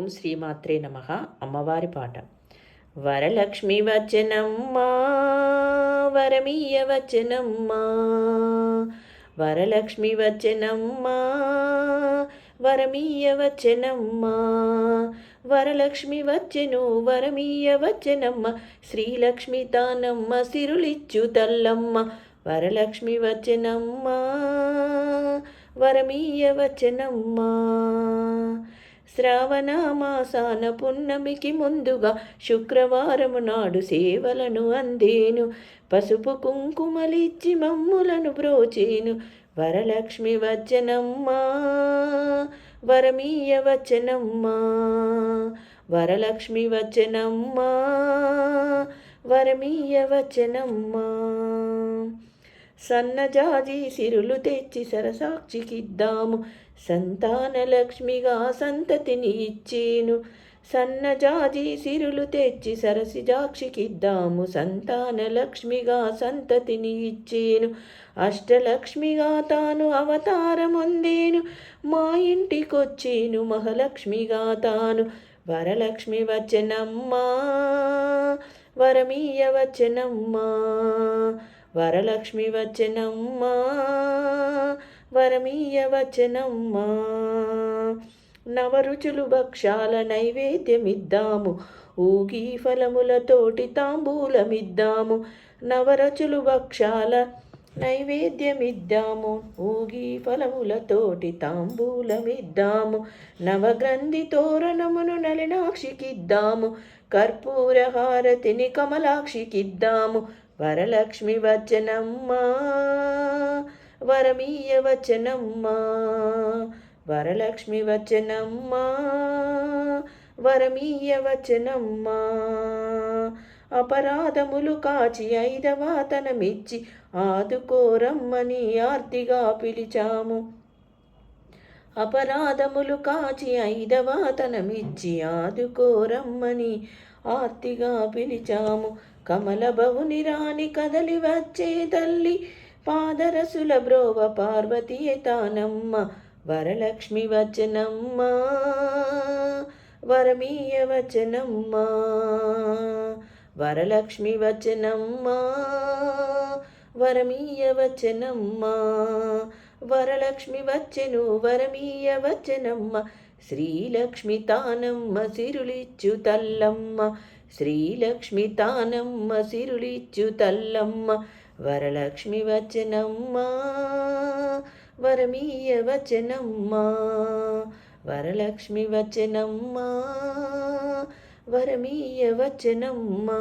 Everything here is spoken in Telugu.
ఓం శ్రీమాత్రే నమః. అమ్మవారి పాట. వరలక్ష్మి వచనమ్మా వరమీయ వచనమ్మా, వరలక్ష్మి వచనమ్మా వరమీయ వచనమ్మా, వరలక్ష్మి వచ్చెను వరమీయ వచనమ్మ, శ్రీలక్ష్మి తానమ్మ సిరులిచ్చు తల్లమ్మ. వరలక్ష్మి వచనమ్మా వరమీయ వచనమ్మా. శ్రావణ మాసాన పున్నమికి ముందుగా శుక్రవారము నాడు సేవలను అందేను, పసుపు కుంకుమలిచ్చి మమ్ములను బ్రోచేను. వరలక్ష్మి వచనమ్మా వరమీయ వచనమ్మా, వరలక్ష్మి వచనమ్మా వరమీయ వచనమ్మా. సన్నజాజి సిరులు తెచ్చి సరసాక్షికిద్దాము, సంతాన లక్ష్మిగా సంతతిని ఇచ్చేను. సన్నజాజి సిరులు తెచ్చి సరసిజాక్షికిద్దాము, సంతాన లక్ష్మిగా సంతతిని ఇచ్చేను. అష్టలక్ష్మిగా తాను అవతారమొందేను, మా ఇంటికొచ్చేను మహాలక్ష్మిగా తాను. వరలక్ష్మి వచనమ్మా వరమీయ వచనమ్మా, వరలక్ష్మి వచనమ్మా వరమీయ వచనమ్మా. నవరుచులు భక్షాల నైవేద్యమిద్దాము, ఊగి ఫలములతోటి తాంబూలమిద్దాము. నవరుచులు భక్షాల నైవేద్యమిద్దాము, ఊగి ఫలములతోటి తాంబూలమిద్దాము. నవగ్రంథి తోరణమును నలినాక్షికిద్దాము, కర్పూర హారతిని కమలాక్షికిద్దాము. వరలక్ష్మి వచనమ్మా వరమీయ వచనమ్మా, వరలక్ష్మి వచనమ్మా వరమీయ వచనమ్మా. అపరాధములు కాచి ఐదవాతనమిచ్చి ఆదుకోరమ్మని ఆర్తిగా పిలిచాము. అపరాధములు కాచి ఐదవాతనమిచ్చి ఆదుకోరమ్మని ఆర్తిగా పిలిచాము. కమలబవుని రాణి కదలి వచ్చే తల్లి, పాదరసుల బ్రోవ పార్వతీయ తానమ్మ. వరలక్ష్మి వచనమ్మా వరమీయ వచనమ్మా, వరలక్ష్మి వచనమ్మా వరమీయ వచనమ్మా. వరలక్ష్మి వచ్చెను వరమీయ వచనమ్మ, శ్రీలక్ష్మి తానమ్మ సిరులిచ్చు తల్లమ్మ. శ్రీలక్ష్మి తానమ్మ సిరులిచ్చు తల్లమ్మ. వరలక్ష్మి వచనమ్మా వరమీయ వచనమ్మా, వరలక్ష్మి వచనమ్మా వరమీయ వచనమ్మా.